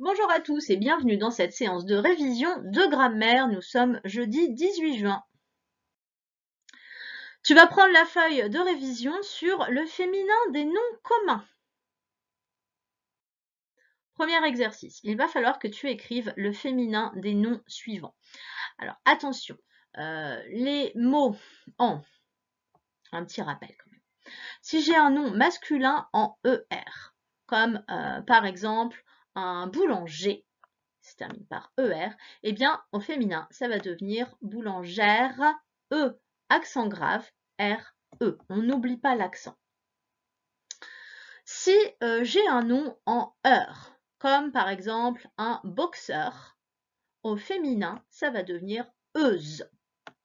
Bonjour à tous et bienvenue dans cette séance de révision de grammaire. Nous sommes jeudi 18 juin. Tu vas prendre la feuille de révision sur le féminin des noms communs. Premier exercice, il va falloir que tu écrives le féminin des noms suivants. Alors attention, les mots en, un petit rappel quand même. Si j'ai un nom masculin en ER, comme par exemple un boulanger, se termine par ER, eh bien, au féminin, ça va devenir boulangère, E, accent grave, R, E. On n'oublie pas l'accent. Si j'ai un nom en heure, comme par exemple un boxeur, au féminin, ça va devenir euse.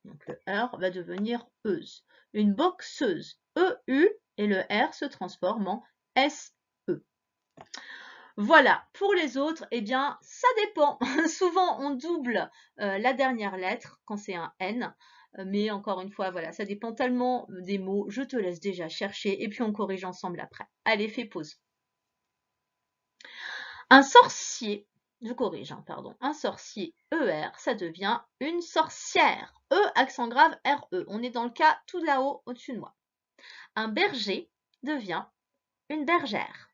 Donc le R va devenir euse. Une boxeuse, EU, et le R se transforme en SE. Voilà, pour les autres, eh bien, ça dépend. Souvent, on double la dernière lettre quand c'est un N, mais encore une fois, voilà, ça dépend tellement des mots. Je te laisse déjà chercher et puis on corrige ensemble après. Allez, fais pause. Un sorcier, je corrige, pardon, un sorcier, ER, ça devient une sorcière. E, accent grave, RE. On est dans le cas tout là-haut, au-dessus de moi. Un berger devient une bergère.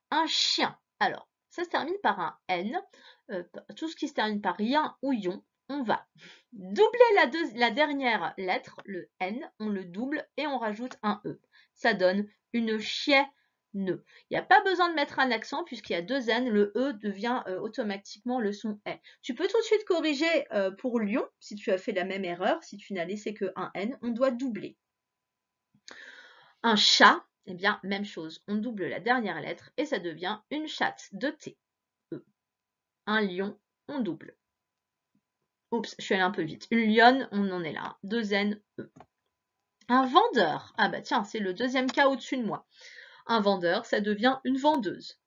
Un chien. Alors, ça se termine par un N. Tout ce qui se termine par rien ou ion, on va doubler la dernière lettre, le N, on le double et on rajoute un E. Ça donne une chienne. Il n'y a pas besoin de mettre un accent puisqu'il y a deux N, le E devient automatiquement le son E. Tu peux tout de suite corriger pour lion si tu as fait la même erreur, si tu n'as laissé qu'un N, on doit doubler. Un chat, eh bien, même chose, on double la dernière lettre et ça devient une chatte de T. E. Un lion, on double. Oups, je suis allée un peu vite. Une lionne, on en est là. Deux N, E. Un vendeur, ah bah tiens, c'est le deuxième cas au-dessus de moi. Un vendeur, ça devient une vendeuse.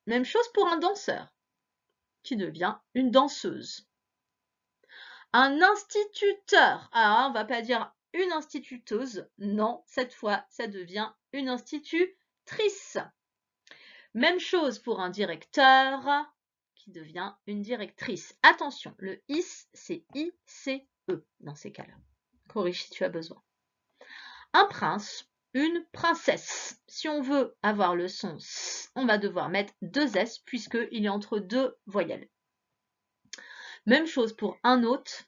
Même chose pour un danseur, qui devient une danseuse. Un instituteur, alors on va pas dire une instituteuse, non, cette fois, ça devient une institutrice. Même chose pour un directeur qui devient une directrice. Attention, le IS, c'est I-C-E dans ces cas-là. Corrige si tu as besoin. Un prince, une princesse. Si on veut avoir le son S, on va devoir mettre deux S puisqu'il est entre deux voyelles. Même chose pour un hôte,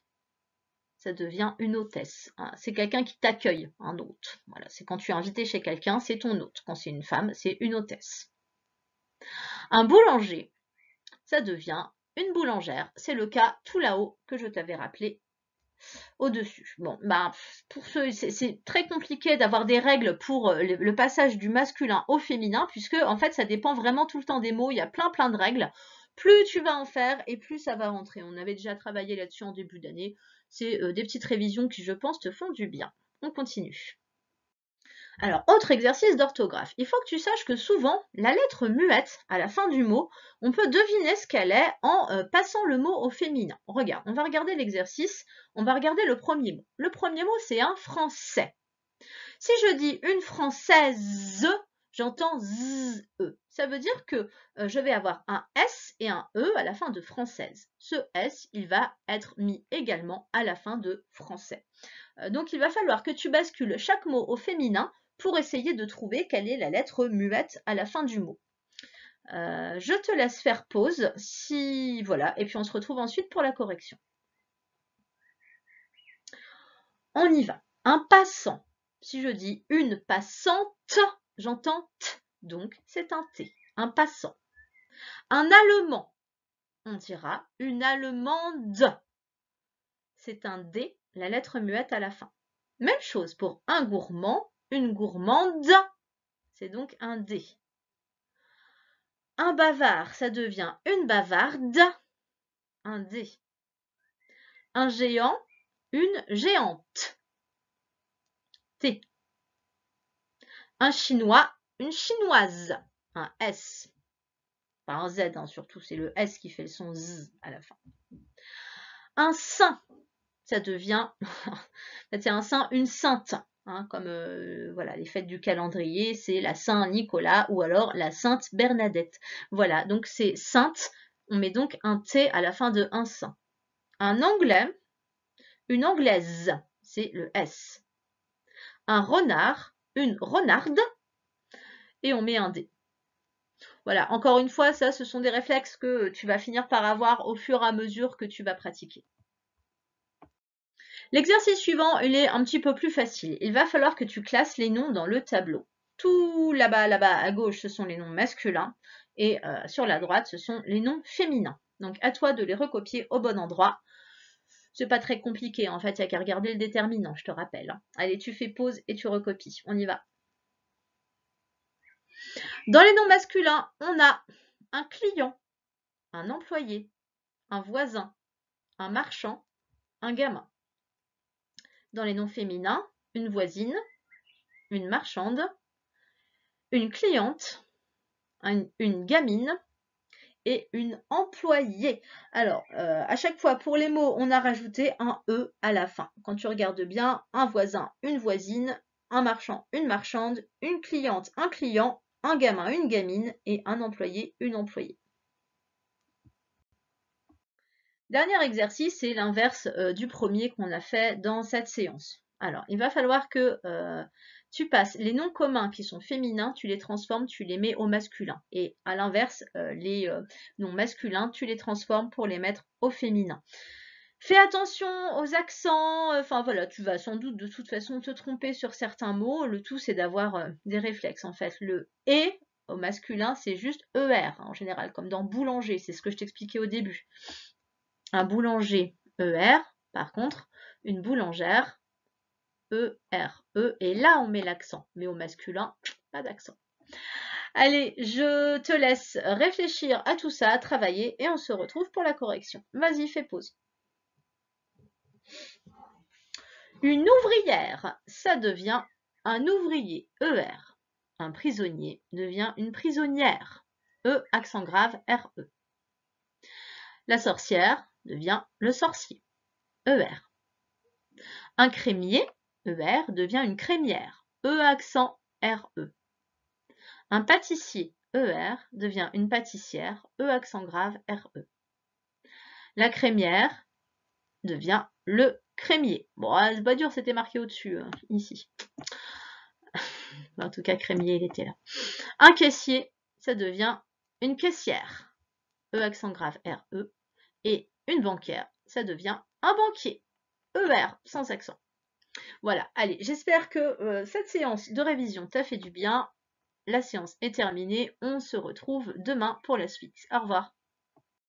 ça devient une hôtesse. C'est quelqu'un qui t'accueille, un hôte. Voilà, c'est quand tu es invité chez quelqu'un, c'est ton hôte. Quand c'est une femme, c'est une hôtesse. Un boulanger, ça devient une boulangère. C'est le cas tout là-haut que je t'avais rappelé au-dessus. Bon, bah, pour ceux, c'est très compliqué d'avoir des règles pour le passage du masculin au féminin, puisque en fait, ça dépend vraiment tout le temps des mots. Il y a plein de règles. Plus tu vas en faire et plus ça va rentrer. On avait déjà travaillé là-dessus en début d'année. C'est des petites révisions qui, je pense, te font du bien. On continue. Alors, autre exercice d'orthographe. Il faut que tu saches que souvent, la lettre muette, à la fin du mot, on peut deviner ce qu'elle est en passant le mot au féminin. Regarde, on va regarder l'exercice, on va regarder le premier mot. Le premier mot, c'est un français. Si je dis une française, j'entends z, e. Ça veut dire que je vais avoir un S et un E à la fin de française. Ce S, il va être mis également à la fin de français. Donc, il va falloir que tu bascules chaque mot au féminin pour essayer de trouver quelle est la lettre muette à la fin du mot. Je te laisse faire pause, voilà, et puis on se retrouve ensuite pour la correction. On y va. Un passant. Si je dis une passante, j'entends T, donc c'est un T, un passant. Un allemand, on dira une allemande. C'est un D, la lettre muette à la fin. Même chose pour un gourmand, une gourmande, c'est donc un D. Un bavard, ça devient une bavarde, un D. Un géant, une géante, T. Un chinois, une chinoise, un S. Pas un Z, surtout, c'est le S qui fait le son Z à la fin. Un saint, ça devient, c'est un saint, une sainte, hein, comme voilà, les fêtes du calendrier, c'est la Saint-Nicolas ou alors la Sainte Bernadette. Voilà, donc c'est sainte, on met donc un T à la fin de un saint. Un anglais, une anglaise, c'est le S. Un renard, une renarde, et on met un D. Voilà, encore une fois, ça, ce sont des réflexes que tu vas finir par avoir au fur et à mesure que tu vas pratiquer. L'exercice suivant, il est un petit peu plus facile. Il va falloir que tu classes les noms dans le tableau. Tout là-bas, à gauche, ce sont les noms masculins et sur la droite, ce sont les noms féminins. Donc, à toi de les recopier au bon endroit. C'est pas très compliqué, en fait, il n'y a qu'à regarder le déterminant, je te rappelle. Allez, tu fais pause et tu recopies. On y va. Dans les noms masculins, on a un client, un employé, un voisin, un marchand, un gamin. Dans les noms féminins, une voisine, une marchande, une cliente, une gamine et une employée. Alors, à chaque fois, pour les mots, on a rajouté un E à la fin. Quand tu regardes bien, un voisin, une voisine, un marchand, une marchande, une cliente, un client, un gamin, une gamine et un employé, une employée. Dernier exercice, c'est l'inverse du premier qu'on a fait dans cette séance. Alors, il va falloir que tu passes les noms communs qui sont féminins, tu les transformes, tu les mets au masculin. Et à l'inverse, les noms masculins, tu les transformes pour les mettre au féminin. Fais attention aux accents, enfin voilà, tu vas sans doute de toute façon te tromper sur certains mots. Le tout, c'est d'avoir des réflexes en fait. Le « et » au masculin, c'est juste « er » en général, comme dans boulanger, c'est ce que je t'expliquais au début. Un boulanger, ER, par contre, une boulangère, ERE, et là on met l'accent, mais au masculin, pas d'accent. Allez, je te laisse réfléchir à tout ça, travailler, et on se retrouve pour la correction. Vas-y, fais pause. Une ouvrière, ça devient un ouvrier, ER. Un prisonnier devient une prisonnière, E, accent grave, RE. La sorcière devient le sorcier, ER. Un crémier, ER, devient une crémière, E accent RE. Un pâtissier, ER, devient une pâtissière, E accent grave RE. La crémière devient le crémier. Bon, c'est pas dur, c'était marqué au-dessus, ici. En tout cas, crémier, il était là. Un caissier, ça devient une caissière, E accent grave RE. Et une banquière, ça devient un banquier, ER, sans accent. Voilà, allez, j'espère que cette séance de révision t'a fait du bien. La séance est terminée, on se retrouve demain pour la suite. Au revoir.